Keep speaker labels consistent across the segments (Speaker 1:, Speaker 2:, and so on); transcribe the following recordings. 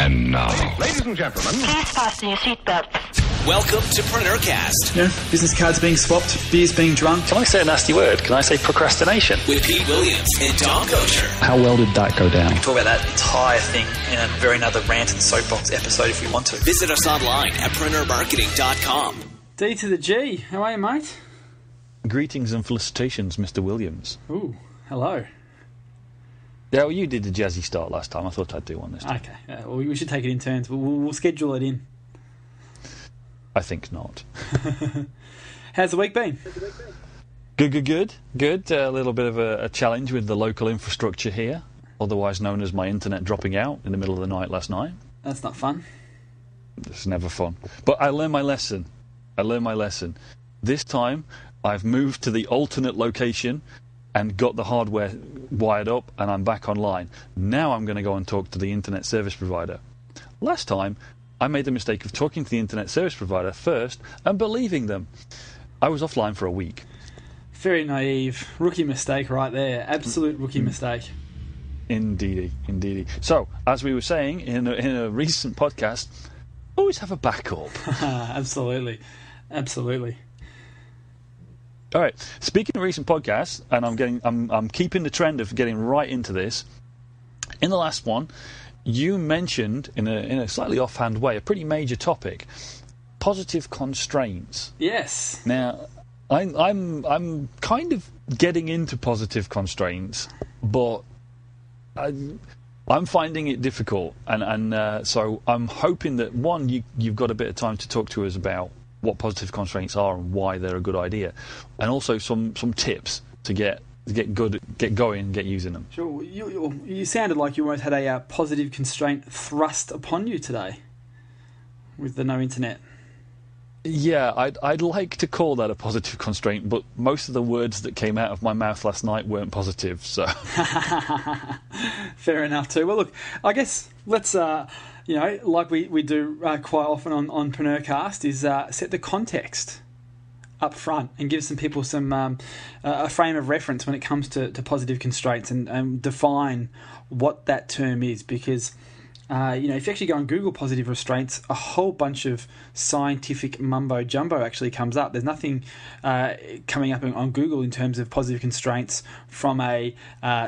Speaker 1: And now,
Speaker 2: ladies and gentlemen,
Speaker 3: please fasten your seatbelts.
Speaker 4: Welcome to Preneurcast.
Speaker 5: Yeah, business cards being swapped, beers being drunk.
Speaker 6: Can I say a nasty word? Can I say procrastination?
Speaker 4: With Pete Williams and Don Kocher.
Speaker 6: How well did that go down?
Speaker 5: Talk about that entire thing in a very another rant and soapbox episode if we want to.
Speaker 4: Visit us online at preneurmarketing.com.
Speaker 7: D to the G. How are you, mate?
Speaker 6: Greetings and felicitations, Mr. Williams.
Speaker 7: Ooh, hello.
Speaker 6: Yeah, well, you did the jazzy start last time. I thought I'd do one this time.
Speaker 7: Okay, well, we should take it in turns. We'll schedule it in.
Speaker 6: I think not.
Speaker 7: How's the week been?
Speaker 6: Good. A little bit of a challenge with the local infrastructure here, otherwise known as my internet dropping out in the middle of the night last night.
Speaker 7: That's not fun.
Speaker 6: It's never fun. But I learned my lesson. This time, I've moved to the alternate location and got the hardware wired up, and I'm back online. Now I'm going to go and talk to the internet service provider. Last time, I made the mistake of talking to the internet service provider first and believing them. I was offline for a week.
Speaker 7: Very naive. Rookie mistake right there. Absolute rookie mistake.
Speaker 6: Indeedy. So, as we were saying in a recent podcast, always have a backup.
Speaker 7: Absolutely.
Speaker 6: All right. Speaking of recent podcasts, and I'm keeping the trend of getting right into this. In the last one, you mentioned in a slightly offhand way a pretty major topic: positive constraints.
Speaker 7: Yes.
Speaker 6: Now, I'm kind of getting into positive constraints, but I'm finding it difficult, and so I'm hoping that you've got a bit of time to talk to us about what positive constraints are and why they're a good idea, and also some tips to get going, get using them.
Speaker 7: Sure. You sounded like you almost had a positive constraint thrust upon you today with the no internet.
Speaker 6: Yeah, I'd like to call that a positive constraint, but most of the words that came out of my mouth last night weren't positive, so...
Speaker 7: Fair enough too. Well, look, I guess let's, like we do quite often on Preneurcast, is set the context up front and give some people some a frame of reference when it comes to positive constraints and define what that term is, because... if you actually go on Google positive constraints, a whole bunch of scientific mumbo jumbo actually comes up. There's nothing coming up on Google in terms of positive constraints from a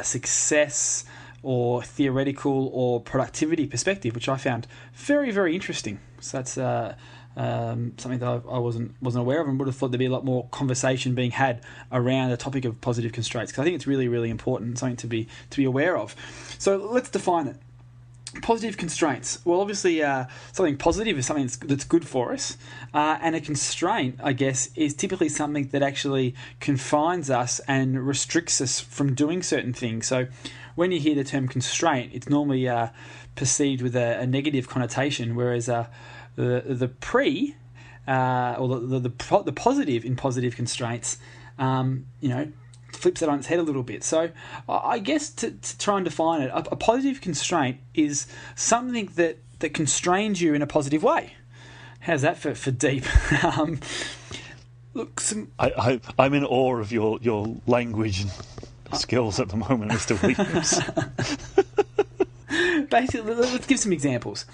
Speaker 7: success or theoretical or productivity perspective, which I found very, very interesting. So that's something that I wasn't aware of, and would have thought there'd be a lot more conversation being had around the topic of positive constraints, because I think it's really, really important, something to be aware of. So let's define it. Positive constraints. Well, obviously, something positive is something that's good for us, and a constraint, I guess, is typically something that actually confines us and restricts us from doing certain things. So, when you hear the term constraint, it's normally perceived with a negative connotation, whereas the positive in positive constraints, flips it on its head a little bit. So I guess to try and define it, a positive constraint is something that constrains you in a positive way. How's that for deep? Look,
Speaker 6: I'm in awe of your language and skills at the moment, Mr. Williams.
Speaker 7: Basically, let's give some examples.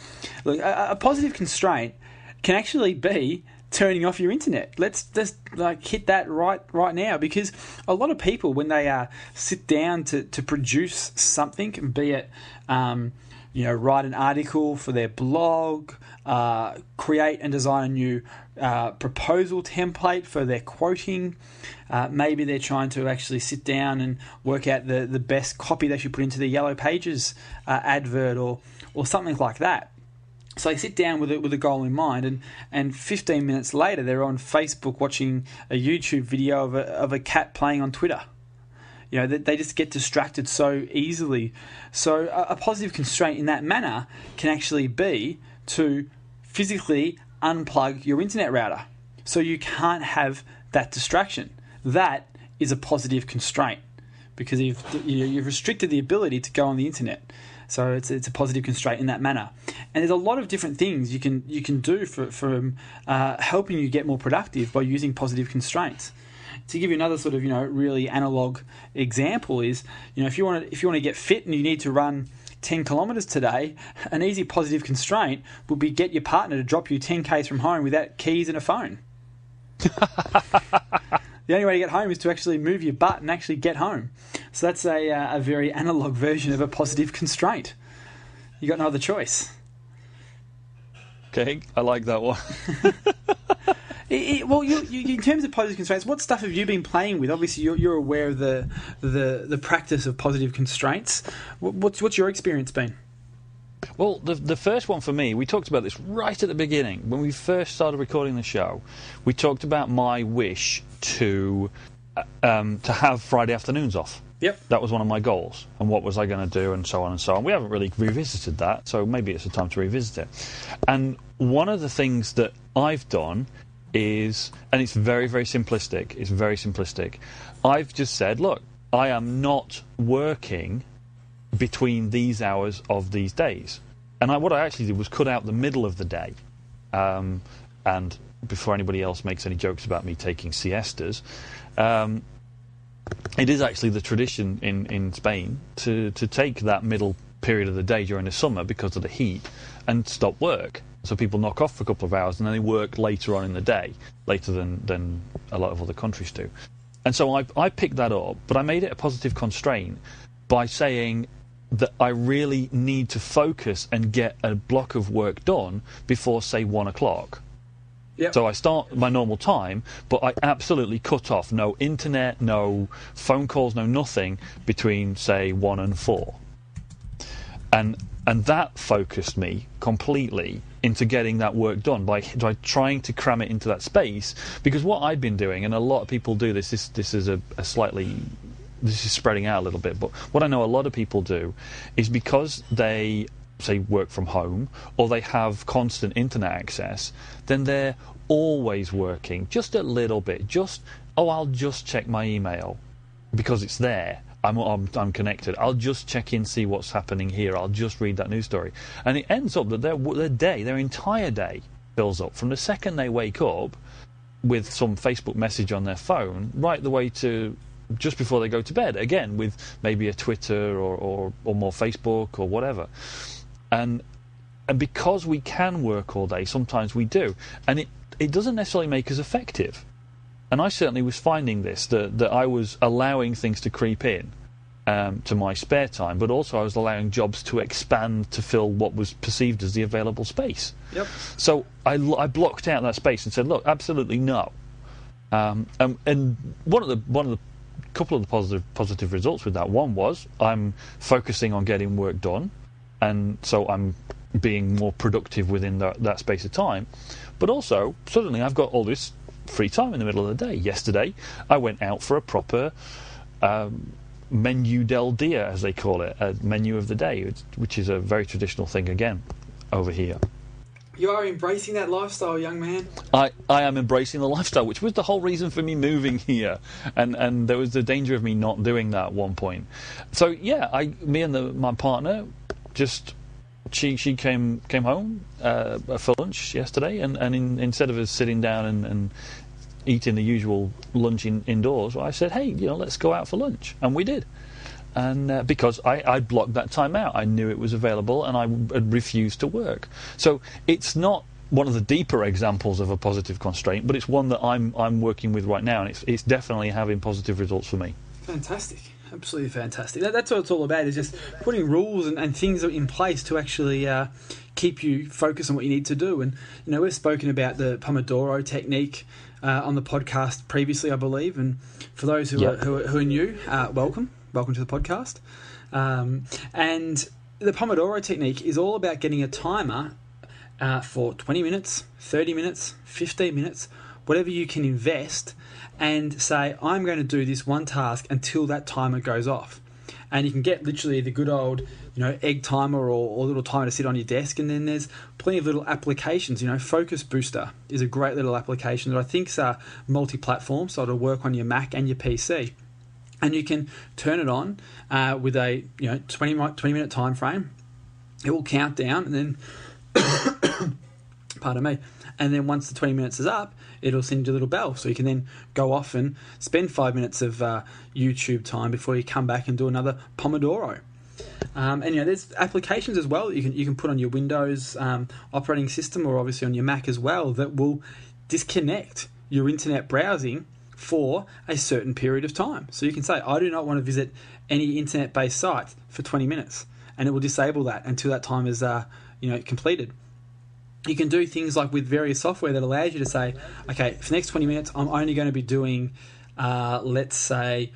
Speaker 7: Look, a positive constraint can actually be turning off your internet. Let's just hit that right now, because a lot of people, when they sit down to produce something, be it write an article for their blog, create and design a new proposal template for their quoting, maybe they're trying to actually sit down and work out the best copy they should put into the Yellow Pages advert or something like that. So they sit down with a goal in mind, and 15 minutes later they're on Facebook watching a YouTube video of a cat playing on Twitter. They just get distracted so easily. So a positive constraint in that manner can actually be to physically unplug your internet router, so you can't have that distraction. That is a positive constraint, because you've restricted the ability to go on the internet. So it's a positive constraint in that manner. And there's a lot of different things you can do for helping you get more productive by using positive constraints. To give you another sort of really analog example is, if you want to get fit and you need to run 10 kilometres today, an easy positive constraint would be get your partner to drop you 10 k's from home without keys and a phone. The only way to get home is to actually move your butt and actually get home. So that's a very analogue version of a positive constraint. You got no other choice.
Speaker 6: Okay, I like that one.
Speaker 7: Well, you, in terms of positive constraints, what stuff have you been playing with? Obviously, you're aware of the practice of positive constraints. What's your experience been?
Speaker 6: Well, the first one for me, we talked about this right at the beginning. When we first started recording the show, we talked about my wish to have Friday afternoons off.
Speaker 7: Yep.
Speaker 6: That was one of my goals. And what was I going to do, and so on and so on. We haven't really revisited that, so maybe it's a time to revisit it. And one of the things that I've done is, and it's very, very simplistic, I've just said, look, I am not working between these hours of these days. And what I actually did was cut out the middle of the day. And before anybody else makes any jokes about me taking siestas, it is actually the tradition in Spain to take that middle period of the day during the summer because of the heat and stop work. So people knock off for a couple of hours and then they work later on in the day, later than a lot of other countries do. And so I picked that up, but I made it a positive constraint by saying that I really need to focus and get a block of work done before, say, 1 o'clock.
Speaker 7: Yep.
Speaker 6: So I start my normal time, but I absolutely cut off no internet, no phone calls, no nothing between, say, 1 and 4. And that focused me completely into getting that work done by trying to cram it into that space. Because what I'd been doing, and a lot of people do this is this is spreading out a little bit, but what I know a lot of people do is because they, say, work from home or they have constant internet access, then they're always working just a little bit. I'll just check my email because it's there. I'm connected. I'll just check in, see what's happening here. I'll just read that news story. And it ends up that their entire day fills up from the second they wake up with some Facebook message on their phone right the way to just before they go to bed, again with maybe a Twitter or more Facebook or whatever. And because we can work all day, sometimes we do. And it doesn't necessarily make us effective. And I certainly was finding this, that I was allowing things to creep in to my spare time, but also I was allowing jobs to expand to fill what was perceived as the available space.
Speaker 7: Yep.
Speaker 6: So I blocked out that space and said, look, absolutely no. And one of the couple of the positive results with that one was I'm focusing on getting work done, and so I'm being more productive within that space of time. But also, suddenly I've got all this free time in the middle of the day. Yesterday, I went out for a proper menu del dia, as they call it, a menu of the day, which is a very traditional thing again over here.
Speaker 7: You are embracing that lifestyle, young man.
Speaker 6: I am embracing the lifestyle, which was the whole reason for me moving here, and there was the danger of me not doing that at one point. So yeah, me and my partner just. She came home for lunch yesterday, and instead of us sitting down and eating the usual lunch indoors, I said, hey, let's go out for lunch, and we did. And because I blocked that time out, I knew it was available, and I had refused to work. So it's not one of the deeper examples of a positive constraint, but it's one that I'm working with right now, and it's definitely having positive results for me.
Speaker 7: Fantastic. Absolutely fantastic. That's what it's all about, is just putting rules and things in place to actually keep you focused on what you need to do. And, we've spoken about the Pomodoro technique on the podcast previously, I believe. And for those who are new, welcome to the podcast. And the Pomodoro technique is all about getting a timer for 20 minutes, 30 minutes, 15 minutes, whatever you can invest, and say, I'm going to do this one task until that timer goes off. And you can get literally the good old, egg timer or little timer to sit on your desk. And then there's plenty of little applications. Focus Booster is a great little application that I think is multi-platform, so it'll work on your Mac and your PC. And you can turn it on with a 20-minute time frame. It will count down, and then, pardon me. And then once the 20 minutes is up, it'll send you a little bell. So you can then go off and spend 5 minutes of YouTube time before you come back and do another Pomodoro. And there's applications as well that you can put on your Windows operating system, or obviously on your Mac as well, that will disconnect your internet browsing for a certain period of time. So you can say, I do not want to visit any internet-based site for 20 minutes, and it will disable that until that time is completed. You can do things like with various software that allows you to say, okay, for the next 20 minutes, I'm only going to be doing, let's say,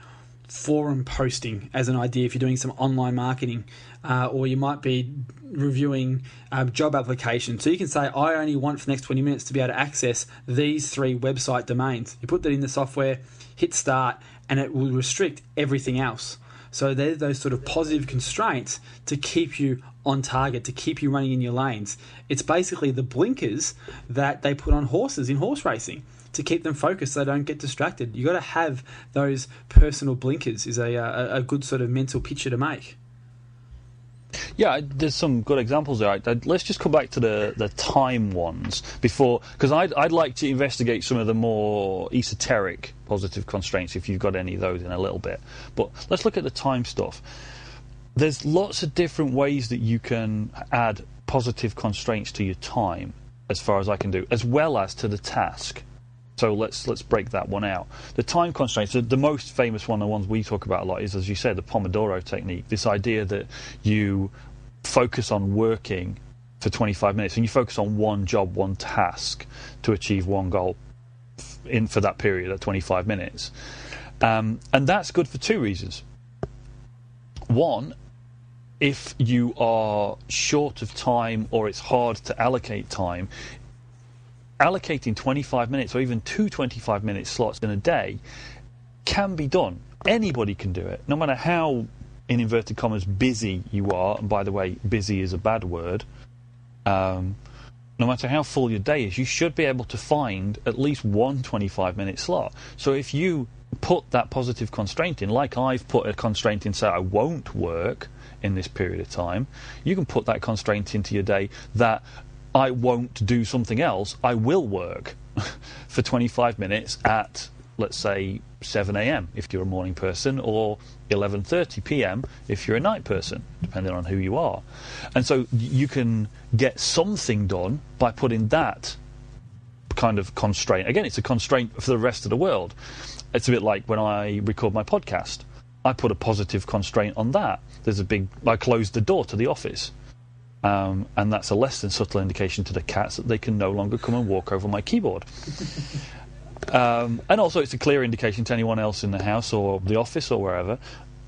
Speaker 7: forum posting as an idea if you're doing some online marketing, or you might be reviewing job applications. So you can say, I only want for the next 20 minutes to be able to access these 3 website domains. You put that in the software, hit start, and it will restrict everything else. So there's those sort of positive constraints to keep you on target, to keep you running in your lanes. It's basically the blinkers that they put on horses in horse racing to keep them focused so they don't get distracted. You've got to have those personal blinkers is a good sort of mental picture to make.
Speaker 6: Yeah, there's some good examples there. Let's just come back to the time ones before, because I'd like to investigate some of the more esoteric positive constraints, if you've got any of those, in a little bit. But let's look at the time stuff. There's lots of different ways that you can add positive constraints to your time, as far as I can do, as well as to the task. So let's break that one out. The time constraints, the most famous one, the ones we talk about a lot, is, as you said, the Pomodoro technique. This idea that you focus on working for 25 minutes and you focus on one job, one task to achieve one goal for that period of 25 minutes. And that's good for 2 reasons. One, if you are short of time or it's hard to allocate time, allocating 25 minutes or even 2 25-minute slots in a day can be done. Anybody can do it, no matter how, in inverted commas, busy you are. And by the way, busy is a bad word. No matter how full your day is, you should be able to find at least one 25-minute slot. So if you put that positive constraint in, like I've put a constraint in, say I won't work in this period of time, you can put that constraint into your day that I won't do something else, I will work for 25 minutes at, let's say, 7 a.m. if you're a morning person, or 11:30 p.m. if you're a night person, depending on who you are. And so you can get something done by putting that kind of constraint. Again, it's a constraint for the rest of the world. It's a bit like when I record my podcast. I put a positive constraint on that. I closed the door to the office. And that's a less than subtle indication to the cats that they can no longer come and walk over my keyboard. And also it's a clear indication to anyone else in the house or the office or wherever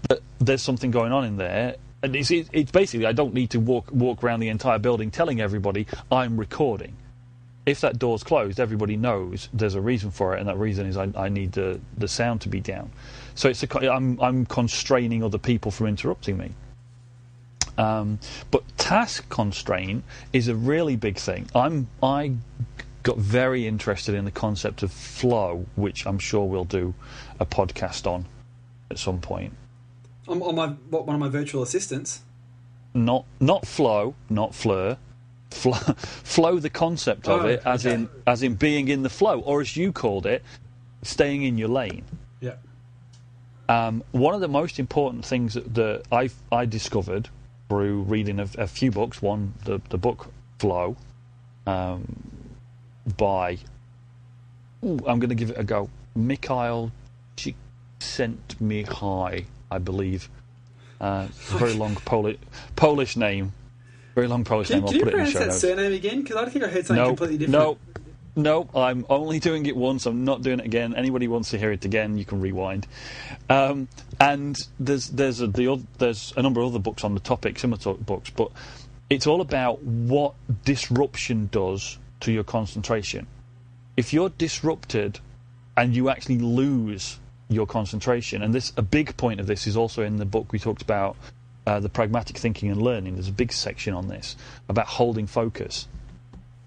Speaker 6: that there's something going on in there. And it's basically, I don't need to walk around the entire building telling everybody I'm recording. If that door's closed, everybody knows there's a reason for it, and that reason is I need the sound to be down. So I'm constraining other people from interrupting me. But task constraint is a really big thing. I got very interested in the concept of flow, which I'm sure we'll do a podcast on at some point.
Speaker 7: On one of my virtual assistants?
Speaker 6: Not flow, not fleur. Flow, the concept of it, as in being in the flow, or as you called it, staying in your lane.
Speaker 7: Yeah.
Speaker 6: One of the most important things that I discovered through reading a few books. One, the book Flow, by I'm going to give it a go. Mihaly Csikszentmihalyi, I believe. Very long Polish name. Very long Polish name. I'll put it in the show notes.
Speaker 7: Can you pronounce that surname again? Because I think I heard something completely different.
Speaker 6: No, I'm only doing it once. I'm not doing it again. Anybody wants to hear it again, you can rewind. And there's a number of other books on the topic, similar books, but it's all about what disruption does to your concentration. If you're disrupted and you actually lose your concentration, and a big point of this is also in the book we talked about, the Pragmatic Thinking and Learning. There's a big section on this about holding focus.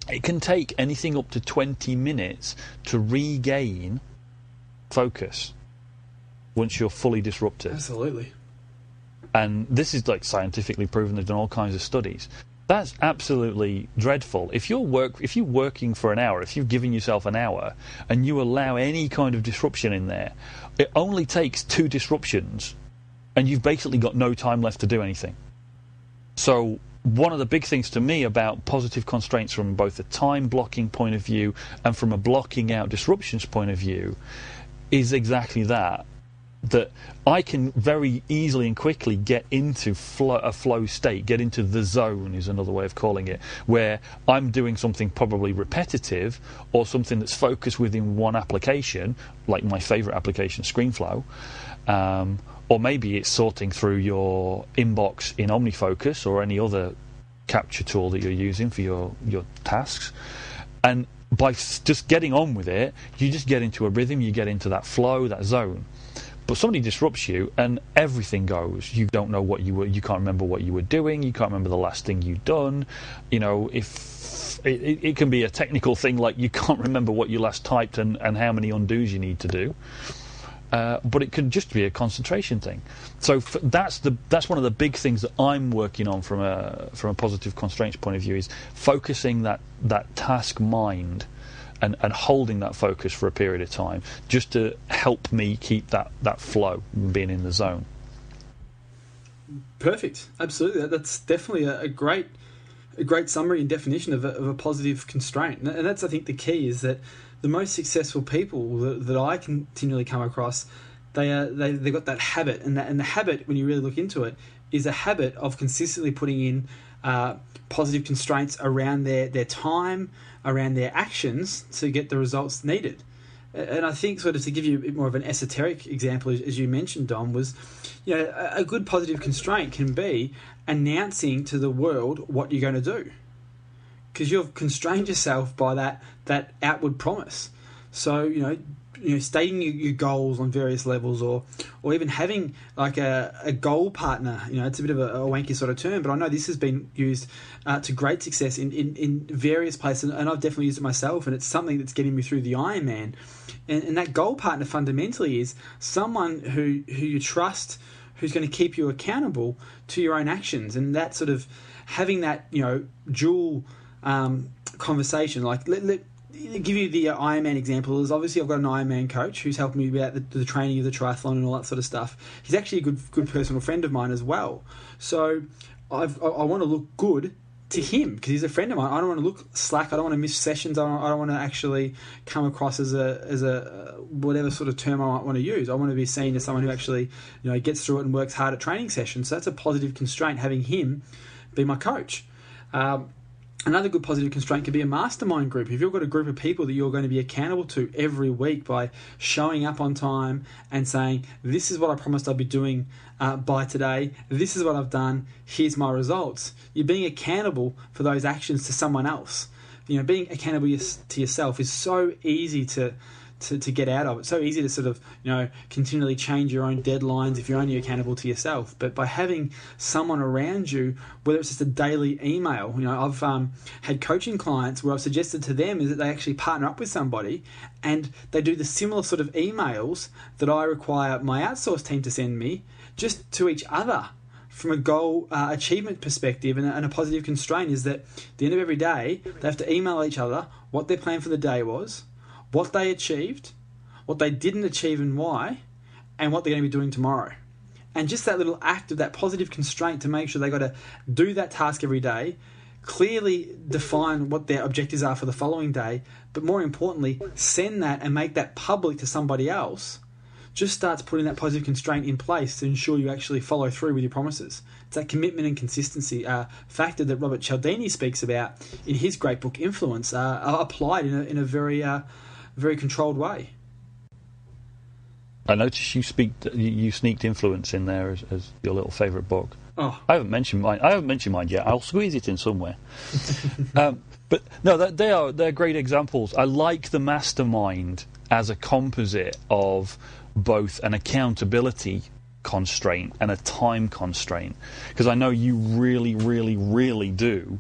Speaker 6: It can take anything up to 20 minutes to regain focus once you're fully disrupted.
Speaker 7: Absolutely.
Speaker 6: And this is like scientifically proven. They've done all kinds of studies. That's absolutely dreadful. If you're working for an hour, if you've given yourself an hour and you allow any kind of disruption in there, it only takes 2 disruptions and you've basically got no time left to do anything. So one of the big things to me about positive constraints from both a time blocking point of view and from a blocking out disruptions point of view is exactly that I can very easily and quickly get into a flow state, get into the zone is another way of calling it, where I'm doing something probably repetitive or something that's focused within one application, like my favourite application, ScreenFlow, or maybe it's sorting through your inbox in OmniFocus or any other capture tool that you're using for your tasks. And by just getting on with it, you just get into a rhythm, you get into that flow, that zone. But somebody disrupts you and everything goes. You don't know you can't remember what you were doing, you can't remember the last thing you'd done. If it can be a technical thing like you can't remember what you last typed and how many undos you need to do. But it could just be a concentration thing. So that's one of the big things that I'm working on from a positive constraints point of view, is focusing that task mind and holding that focus for a period of time, just to help me keep that flow, being in the zone.
Speaker 7: Perfect, absolutely. That's definitely a great summary and definition of a positive constraint, and that's, I think, the key is that the most successful people that I continually come across, they got that habit, and the habit, when you really look into it, is a habit of consistently putting in positive constraints around their time, around their actions, to get the results needed. And I think, sort of, to give you a bit more of an esoteric example, as you mentioned, Dom, was, a good positive constraint can be announcing to the world what you're going to do, because you've constrained yourself by that outward promise. So stating your goals on various levels, or even having like a goal partner. It's a bit of a wanky sort of term, but I know this has been used to great success in various places, and I've definitely used it myself, and it's something that's getting me through the Ironman. And that goal partner fundamentally is someone who you trust, who's going to keep you accountable to your own actions, and that sort of having that dual conversation. Like, let give you the Ironman example. Is obviously I've got an Ironman coach who's helping me about the training of the triathlon and all that sort of stuff. He's actually a good personal friend of mine as well. So I want to look good to him because he's a friend of mine. I don't want to look slack. I don't want to miss sessions. I don't want to actually come across as a whatever sort of term I might want to use. I want to be seen as someone who actually gets through it and works hard at training sessions. So that's a positive constraint, having him be my coach. Another good positive constraint could be a mastermind group. If you've got a group of people that you're going to be accountable to every week by showing up on time and saying, this is what I promised I'd be doing by today, this is what I've done, here's my results. You're being accountable for those actions to someone else. Being accountable to yourself is so easy to get out of. It's so easy to sort of continually change your own deadlines if you're only accountable to yourself. But by having someone around you, whether it's just a daily email, I've had coaching clients where I've suggested to them is that they actually partner up with somebody and they do the similar sort of emails that I require my outsourced team to send me, just to each other. From a goal achievement perspective, and a positive constraint is that at the end of every day they have to email each other what their plan for the day was, what they achieved, what they didn't achieve and why, and what they're going to be doing tomorrow. And just that little act of that positive constraint to make sure they got to do that task every day, clearly define what their objectives are for the following day, but more importantly, send that and make that public to somebody else, just starts putting that positive constraint in place to ensure you actually follow through with your promises. It's that commitment and consistency factor that Robert Cialdini speaks about in his great book Influence, applied in a very controlled way.
Speaker 6: I noticed you sneaked Influence in there as your little favourite book.
Speaker 7: Oh.
Speaker 6: I haven't mentioned mine yet. I'll squeeze it in somewhere. But no, they're great examples. I like the mastermind as a composite of both an accountability constraint and a time constraint, because I know you really, really, really do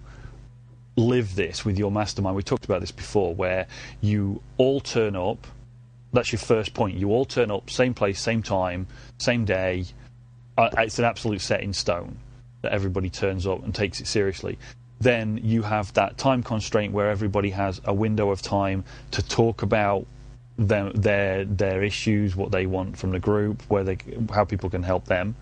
Speaker 6: live this with your mastermind. We talked about this before, where you all turn up. That's your first point. You all turn up, same place, same time, same day. It's an absolute set in stone that everybody turns up and takes it seriously. Then you have that time constraint where everybody has a window of time to talk about their issues, what they want from the group, how people can help them.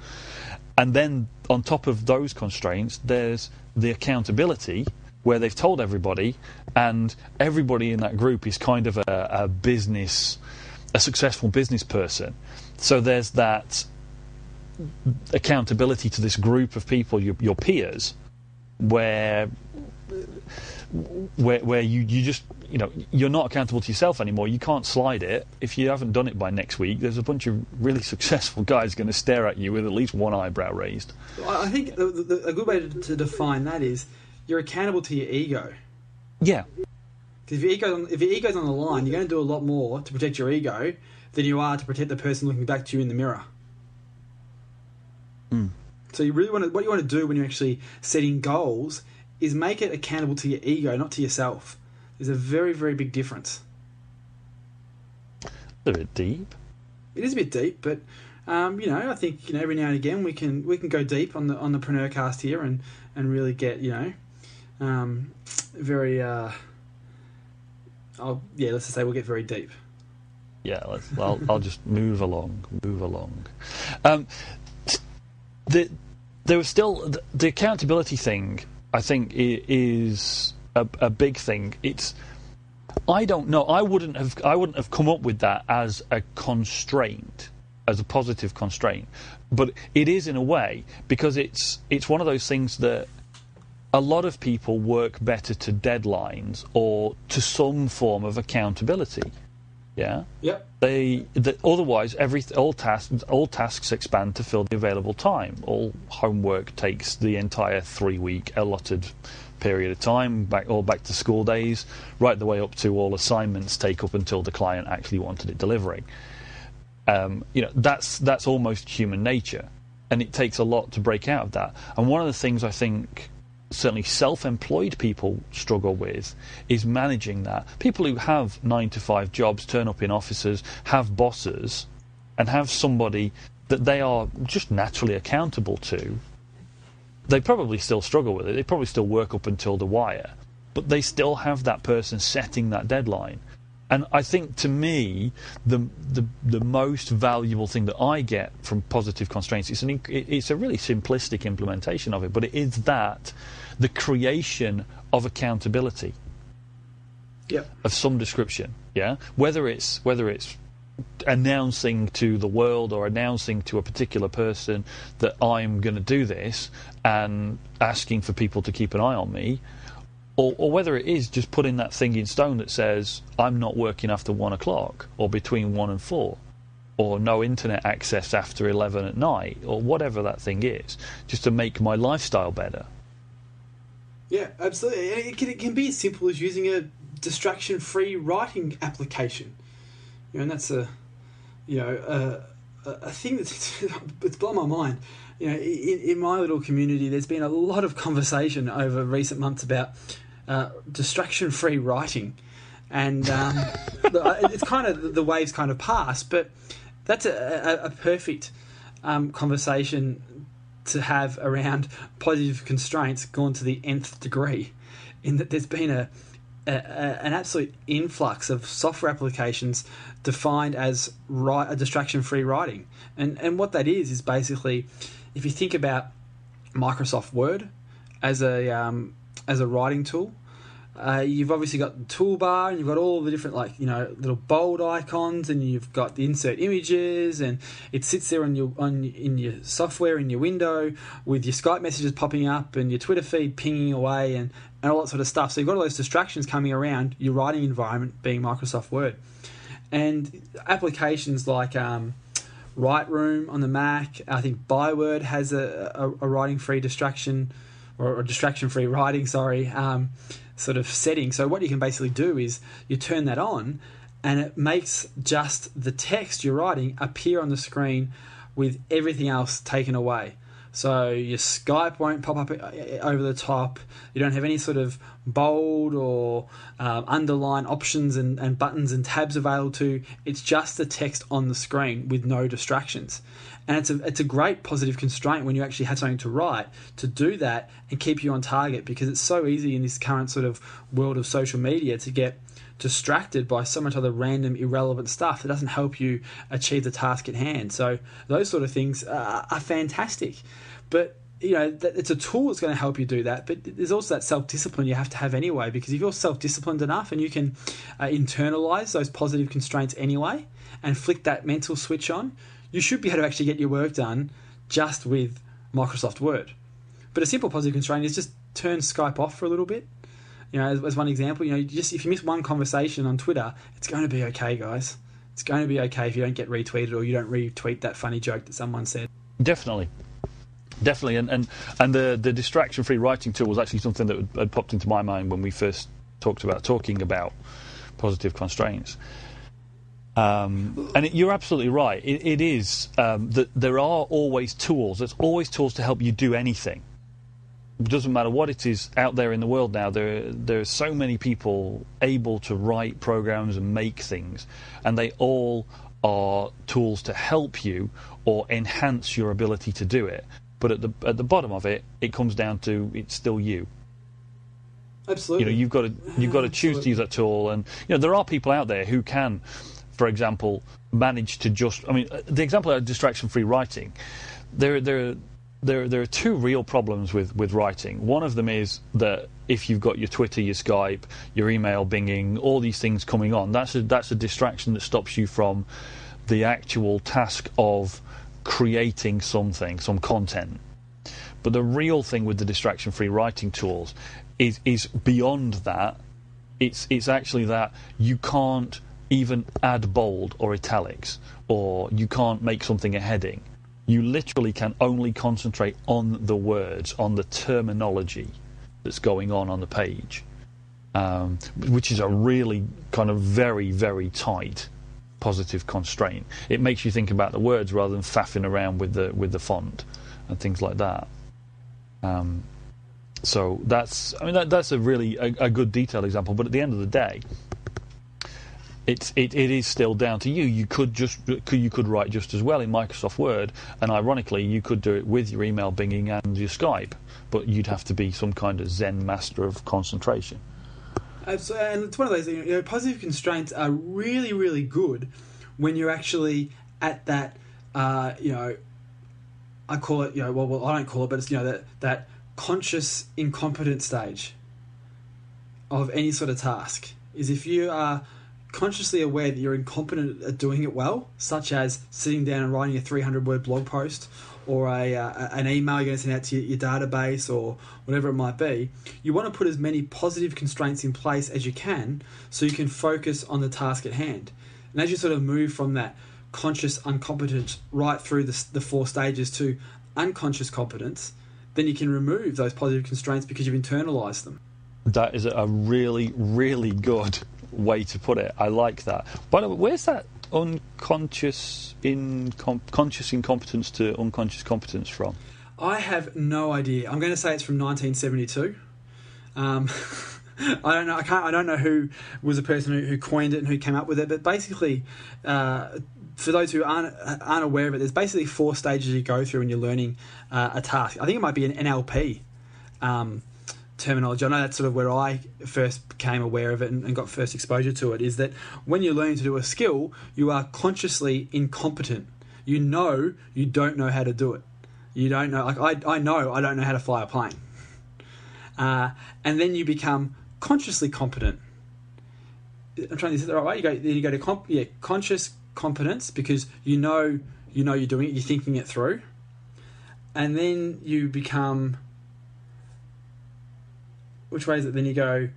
Speaker 6: And then on top of those constraints, there's the accountability, where they've told everybody, and everybody in that group is kind of a successful business person. So there's that accountability to this group of people, your peers, where you just, you're not accountable to yourself anymore. You can't slide it. If you haven't done it by next week, there's a bunch of really successful guys going to stare at you with at least one eyebrow raised.
Speaker 7: I think a good way to define that is you're accountable to your ego.
Speaker 6: Yeah.
Speaker 7: Because if your ego's on the line, you're going to do a lot more to protect your ego than you are to protect the person looking back to you in the mirror.
Speaker 6: Mm.
Speaker 7: So what you want to do when you're actually setting goals is make it accountable to your ego, not to yourself. There's a very, very big difference.
Speaker 6: A bit deep.
Speaker 7: It is a bit deep, but I think every now and again we can go deep on the Preneurcast here and really get very. Let's just say we'll get very deep.
Speaker 6: Yeah, I'll just move along. There was still the accountability thing. I think is a big thing. I don't know. I wouldn't have come up with that as a constraint, as a positive constraint, but it is in a way, because it's one of those things that a lot of people work better to deadlines or to some form of accountability. Yeah.
Speaker 7: Yep.
Speaker 6: Otherwise, all tasks expand to fill the available time. All homework takes the entire 3-week allotted period of time, back to school days, right the way up to all assignments take up until the client actually wanted it delivering. That's almost human nature, and it takes a lot to break out of that. And one of the things I think certainly self-employed people struggle with is managing that. People who have 9-to-5 jobs, turn up in offices, have bosses, and have somebody that they are just naturally accountable to, they probably still struggle with it. They probably still work up until the wire, but they still have that person setting that deadline. And I think, to me, the most valuable thing that I get from positive constraints, it's a really simplistic implementation of it, but it is the creation of accountability, of some description, whether it's announcing to the world or announcing to a particular person that I'm going to do this and asking for people to keep an eye on me. Or whether it is just putting that thing in stone that says, I'm not working after 1 o'clock, or between 1 and 4, or no internet access after 11 at night, or whatever that thing is, just to make my lifestyle better.
Speaker 7: Yeah, absolutely. It can be as simple as using a distraction-free writing application. And that's a thing it's blown my mind. In my little community, there's been a lot of conversation over recent months about distraction-free writing, and it's kind of the waves kind of passed. But that's a perfect conversation to have around positive constraints gone to the nth degree, in that there's been an absolute influx of software applications defined as a distraction-free writing, and what that is basically, if you think about Microsoft Word as a writing tool, you've obviously got the toolbar, and you've got all the different little bold icons, and you've got the insert images, and it sits there in your software in your window with your Skype messages popping up and your Twitter feed pinging away and all that sort of stuff. So you've got all those distractions coming around your writing environment being Microsoft Word, and applications like Lightroom on the Mac. I think Byword has a writing-free distraction, or a distraction-free writing, sort of setting. So what you can basically do is you turn that on, and it makes just the text you're writing appear on the screen with everything else taken away. So your Skype won't pop up over the top. You don't have any sort of bold or underline options and buttons and tabs available to. It's just the text on the screen with no distractions. And it's a great positive constraint when you actually have something to write, to do that and keep you on target, because it's so easy in this current sort of world of social media to get distracted by so much other random irrelevant stuff that doesn't help you achieve the task at hand. So those sort of things are fantastic. But it's a tool that's going to help you do that, but there's also that self-discipline you have to have anyway, because if you're self-disciplined enough and you can internalize those positive constraints anyway and flick that mental switch on, you should be able to actually get your work done just with Microsoft Word. But a simple positive constraint is just turn Skype off for a little bit. As one example, just if you miss one conversation on Twitter, it's going to be okay, guys. It's going to be okay if you don't get retweeted or you don't retweet that funny joke that someone said.
Speaker 6: Definitely, and the distraction-free writing tool was actually something that had popped into my mind when we first talking about positive constraints. And you're absolutely right. It is that there are always tools. There's always tools to help you do anything. It doesn't matter what it is out there in the world now. There are so many people able to write programs and make things, and they all are tools to help you or enhance your ability to do it. But at the bottom of it, it comes down to it's still you.
Speaker 7: Absolutely.
Speaker 6: You've got to choose to use that tool, and there are people out there who can, for example, manage to just. I mean, the example of distraction-free writing, there are two real problems with writing. One of them is that if you've got your Twitter, your Skype, your email binging, all these things coming on, that's a distraction that stops you from the actual task of creating something, some content. But the real thing with the distraction-free writing tools is beyond that. It's actually that you can't even add bold or italics, or you can't make something a heading. You literally can only concentrate on the words, on the terminology that's going on the page, which is a really kind of very, very tight positive constraint. It makes you think about the words rather than faffing around with the font and things like that. So that's a really a good detailed example. But at the end of the day, it is still down to you. You could write just as well in Microsoft Word, and ironically, you could do it with your email binging and your Skype, but you'd have to be some kind of Zen master of concentration.
Speaker 7: And it's one of those things. Positive constraints are really, really good when you're actually at that. I call it. Well, I don't call it, but it's that conscious incompetent stage of any sort of task. Is if you are consciously aware that you're incompetent at doing it well, such as sitting down and writing a 300-word blog post or an email you're going to send out to your database or whatever it might be, you want to put as many positive constraints in place as you can so you can focus on the task at hand. And as you sort of move from that conscious incompetence right through the four stages to unconscious competence, then you can remove those positive constraints because you've internalized them.
Speaker 6: That is a really, really good way to put it. I like that. By the way, where's that conscious incompetence to unconscious competence from?
Speaker 7: I have no idea. I'm going to say it's from 1972. I don't know. I don't know who was the person who coined it and who came up with it. But basically, for those who aren't aware of it, there's basically four stages you go through when you're learning a task. I think it might be an NLP terminology. I know that's sort of where I first became aware of it and got first exposure to it, is that when you're learning to do a skill, you are consciously incompetent. You know you don't know how to do it. You don't know. Like I know I don't know how to fly a plane. And then you become consciously competent. I'm trying to say that the right way. You go to conscious competence, because you know you're doing it, you're thinking it through. And then you become... Which way is it? Then you go...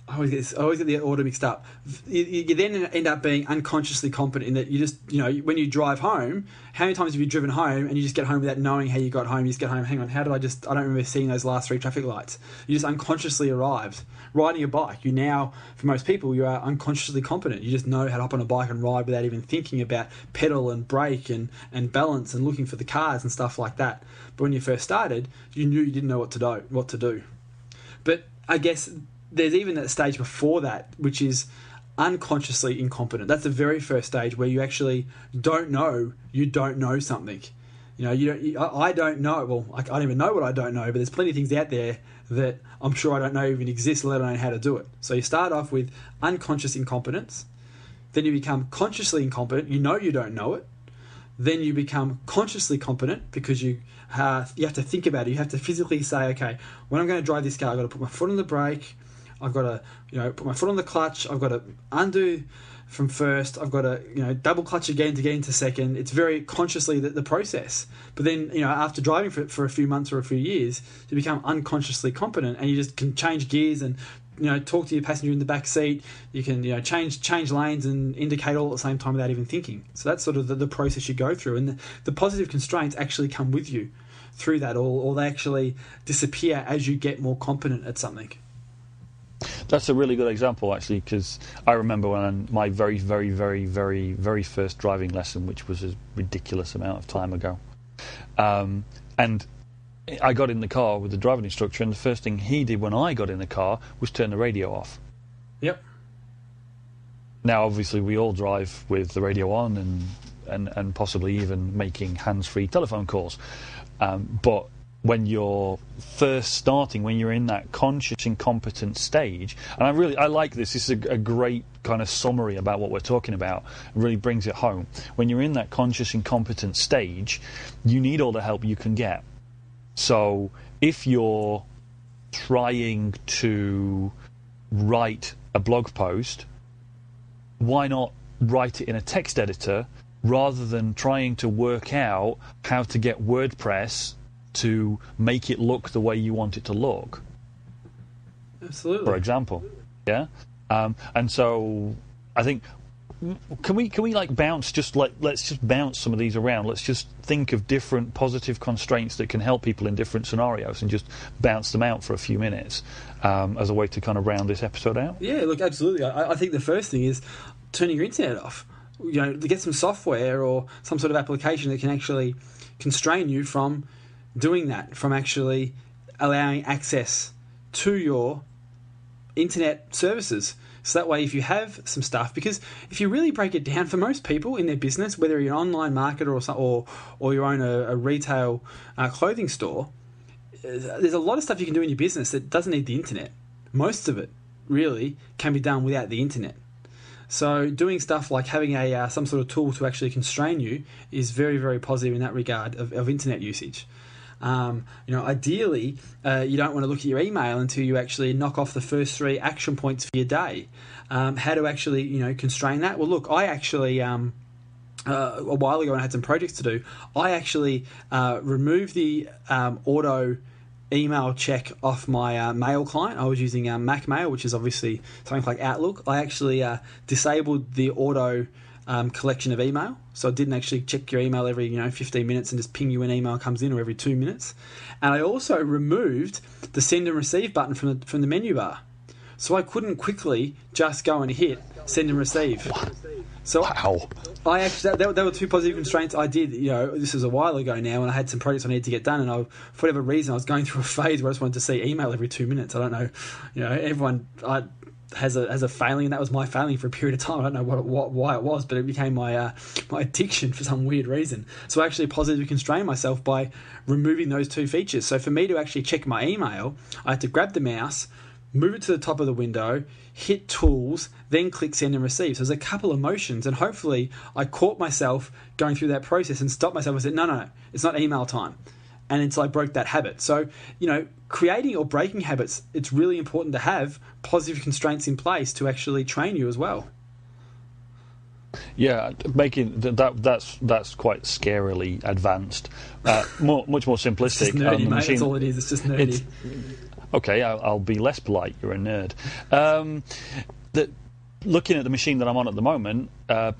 Speaker 7: I always get the order mixed up. You then end up being unconsciously competent in that you just, when you drive home, how many times have you driven home and you just get home without knowing how you got home? You just get home, hang on, I don't remember seeing those last three traffic lights. You just unconsciously arrived. Riding a bike, for most people, you are unconsciously competent. You just know how to hop on a bike and ride without even thinking about pedal and brake and balance and looking for the cars and stuff like that. But when you first started, you knew you didn't know what to do. But I guess there's even that stage before that, which is unconsciously incompetent. That's the very first stage where you actually don't know you don't know something. I don't know. Well, I don't even know what I don't know, but there's plenty of things out there that I'm sure I don't know even exist, let alone how to do it. So you start off with unconscious incompetence. Then you become consciously incompetent. You know you don't know it. Then you become consciously competent because you have to think about it. You have to physically say, okay, when I'm going to drive this car, I've got to put my foot on the brake. I've got to, put my foot on the clutch. I've got to undo from first. I've got to, double clutch again to get into second. It's very consciously the process. But then, after driving for a few months or a few years, you become unconsciously competent, and you just can change gears and talk to your passenger in the back seat. You can change lanes and indicate all at the same time without even thinking. So that's sort of the process you go through, and the positive constraints actually come with you through that, or they actually disappear as you get more competent at something.
Speaker 6: That's a really good example, actually, because I remember when my very, very, very, very, very first driving lesson, which was a ridiculous amount of time ago, and I got in the car with the driving instructor, and the first thing he did when I got in the car was turn the radio off.
Speaker 7: Yep.
Speaker 6: Now, obviously, we all drive with the radio on and possibly even making hands-free telephone calls. But when you're first starting, when you're in that conscious incompetent stage, and I like this. This is a great kind of summary about what we're talking about. It really brings it home. When you're in that conscious incompetent stage, you need all the help you can get. So if you're trying to write a blog post, why not write it in a text editor rather than trying to work out how to get WordPress to make it look the way you want it to look?
Speaker 7: Absolutely.
Speaker 6: For example, yeah. And so I think, can we like bounce? Let's just bounce some of these around. Let's just think of different positive constraints that can help people in different scenarios, and just bounce them out for a few minutes as a way to kind of round this episode out.
Speaker 7: Yeah, look, absolutely. I think the first thing is turning your internet off. To get some software or some sort of application that can actually constrain you from doing that, from actually allowing access to your internet services. So that way, if you have some stuff, because if you really break it down, for most people in their business, whether you're an online marketer or you own a retail clothing store, there's a lot of stuff you can do in your business that doesn't need the internet. Most of it really can be done without the internet. So doing stuff like having some sort of tool to actually constrain you is very, very positive in that regard of internet usage. Ideally, you don't want to look at your email until you actually knock off the first 3 action points for your day. How to actually, constrain that? Well, look, I actually, a while ago when I had some projects to do, I actually removed the auto email check off my mail client. I was using Mac Mail, which is obviously something like Outlook. I actually disabled the auto collection of email, so I didn't actually check your email every 15 minutes and just ping you an email comes in, or every 2 minutes. And I also removed the send and receive button from the menu bar, so I couldn't quickly just go and hit send and receive. So
Speaker 6: wow.
Speaker 7: I actually there were 2 positive constraints I did. This was a while ago now, and I had some projects I needed to get done, and for whatever reason I was going through a phase where I just wanted to see email every 2 minutes. I don't know, everyone has a failing, and that was my failing for a period of time. I don't know why it was, but it became my addiction for some weird reason. So I actually positively constrained myself by removing those 2 features. So for me to actually check my email, I had to grab the mouse, move it to the top of the window, hit tools, then click send and receive. So there's a couple of motions, and hopefully I caught myself going through that process and stopped myself and said, no, it's not email time. And until I broke that habit. So, creating or breaking habits, it's really important to have positive constraints in place to actually train you as well.
Speaker 6: Yeah, making that's quite scarily advanced. Much more simplistic.
Speaker 7: It's just nerdy, mate. That's all it is. It's just nerdy.
Speaker 6: Okay, I'll be less polite. You're a nerd. Looking at the machine that I'm on at the moment,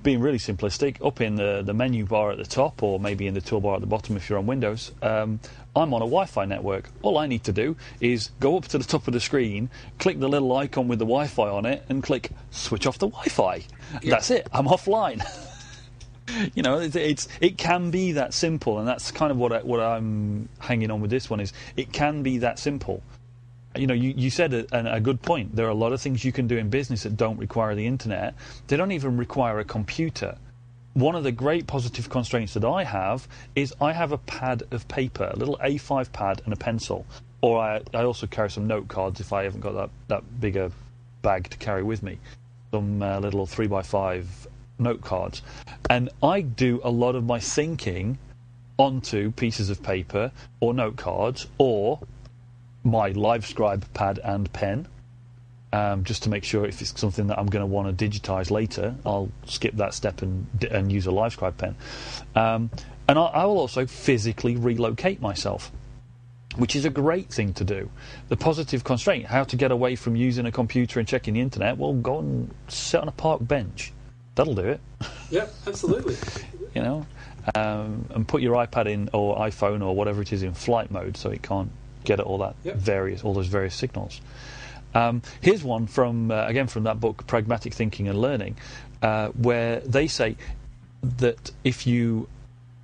Speaker 6: being really simplistic, up in the menu bar at the top, or maybe in the toolbar at the bottom if you're on Windows, I'm on a Wi-Fi network. All I need to do is go up to the top of the screen, click the little icon with the Wi-Fi on it, and click switch off the Wi-Fi. Yeah. That's it. I'm offline. It can be that simple, and that's kind of what I'm hanging on with this one. Is it can be that simple. you said a good point. There are a lot of things you can do in business that don't require the internet. They don't even require a computer. One of the great positive constraints that I have is I have a pad of paper, a little A5 pad and a pencil. Or I also carry some note cards if I haven't got that bigger bag to carry with me. Some little 3x5 note cards. And I do a lot of my thinking onto pieces of paper or note cards or my LiveScribe pad and pen, just to make sure if it's something that I'm going to want to digitize later, I'll skip that step and use a LiveScribe pen. And I will also physically relocate myself, which is a great thing to do. The positive constraint, how to get away from using a computer and checking the internet, well, go and sit on a park bench. That'll do it.
Speaker 7: Yep, absolutely.
Speaker 6: And put your iPad in or iPhone or whatever it is in flight mode so it can't get at all those various signals. Here's one from that book, Pragmatic Thinking and Learning, where they say that if you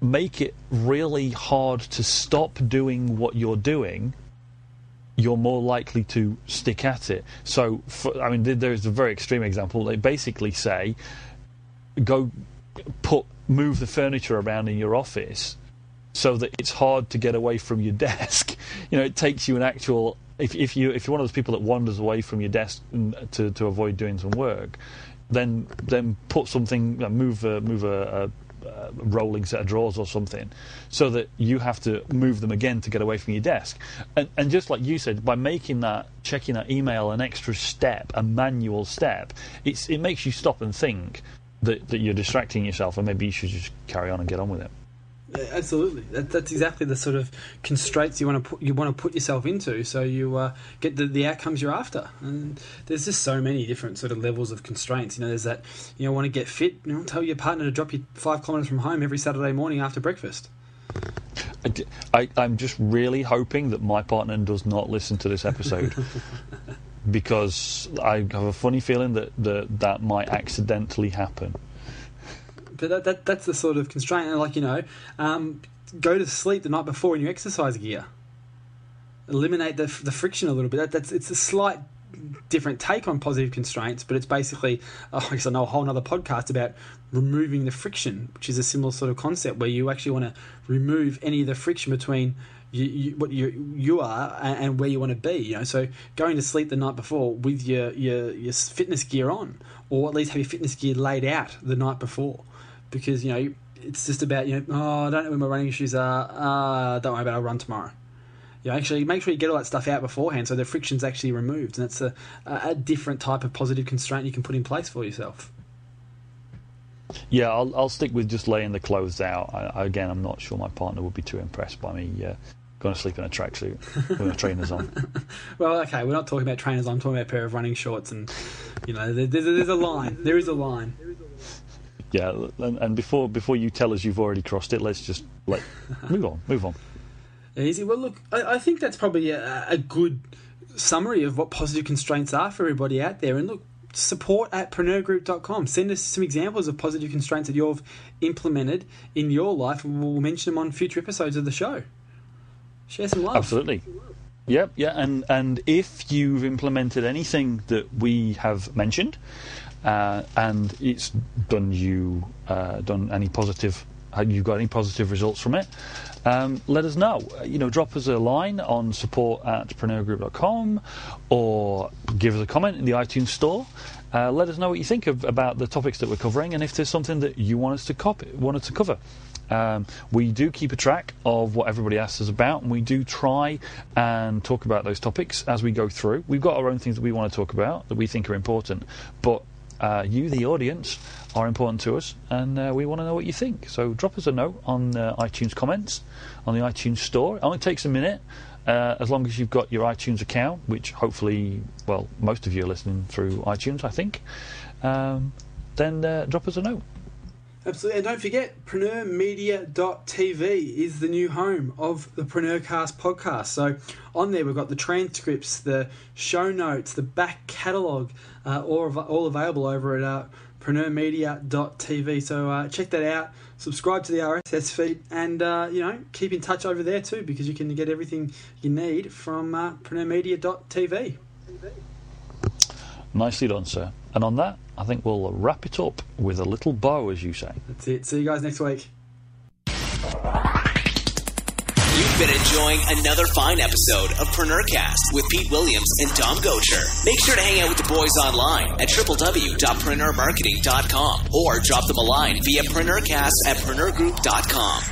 Speaker 6: make it really hard to stop doing what you're doing, you're more likely to stick at it. So, there's a very extreme example. They basically say, move the furniture around in your office so that it's hard to get away from your desk. It takes you an actual... If you're one of those people that wanders away from your desk to avoid doing some work, then put something, move a rolling set of drawers or something, so that you have to move them again to get away from your desk. And just like you said, by making checking that email an extra step, a manual step, it makes you stop and think that you're distracting yourself, and maybe you should just carry on and get on with it.
Speaker 7: Yeah, absolutely. That's exactly the sort of constraints you want to put yourself into, so you get the outcomes you're after. And there's just so many different sort of levels of constraints. There's that want to get fit. Tell your partner to drop you 5 kilometres from home every Saturday morning after breakfast.
Speaker 6: I'm just really hoping that my partner does not listen to this episode. Because I have a funny feeling that might accidentally happen.
Speaker 7: But that's the sort of constraint. Go to sleep the night before in your exercise gear. Eliminate the friction a little bit. It's a slight different take on positive constraints, but it's basically, I guess I know a whole other podcast about removing the friction, which is a similar sort of concept where you actually want to remove any of the friction between what you are and where you want to be. So going to sleep the night before with your fitness gear on, or at least have your fitness gear laid out the night before, because it's just about I don't know where my running shoes are. Don't worry about it, I'll run tomorrow. Actually make sure you get all that stuff out beforehand so the friction's actually removed, and that's a different type of positive constraint you can put in place for yourself.
Speaker 6: Yeah, I'll stick with just laying the clothes out. Again, I'm not sure my partner would be too impressed by me going to sleep in a tracksuit with my trainers on.
Speaker 7: Well, okay, we're not talking about trainers. I'm talking about a pair of running shorts, and there's a line. There is a line.
Speaker 6: Yeah, and before you tell us you've already crossed it, let's just move on.
Speaker 7: Easy. Well, look, I think that's probably a good summary of what positive constraints are for everybody out there. And look, support at Preneurgroup.com. Send us some examples of positive constraints that you've implemented in your life, and we'll mention them on future episodes of the show. Share some love.
Speaker 6: Absolutely. Yep, yeah, and if you've implemented anything that we have mentioned, and it's done any positive, you've got any positive results from it, let us know. Drop us a line on support@preneurgroup.com, or give us a comment in the iTunes store. Let us know what you think about the topics that we're covering, and if there's something that you want us to cover. We do keep a track of what everybody asks us about, and we do try and talk about those topics as we go through. We've got our own things that we want to talk about that we think are important, but you, the audience, are important to us, and we want to know what you think. So drop us a note on iTunes comments, on the iTunes store. It only takes a minute, as long as you've got your iTunes account, which hopefully, most of you are listening through iTunes, I think. Then drop us a note.
Speaker 7: Absolutely. And don't forget, preneurmedia.tv is the new home of the Preneurcast podcast. So on there we've got the transcripts, the show notes, the back catalogue, all available over at preneurmedia.tv. So check that out. Subscribe to the RSS feed, and keep in touch over there too, because you can get everything you need from preneurmedia.tv.
Speaker 6: Nicely done, sir. And on that, I think we'll wrap it up with a little bow, as you say.
Speaker 7: That's it. See you guys next week.
Speaker 4: You've been enjoying another fine episode of Preneurcast with Pete Williams and Dom Gocher. Make sure to hang out with the boys online at www.preneurmarketing.com or drop them a line via preneurcast@preneurgroup.com.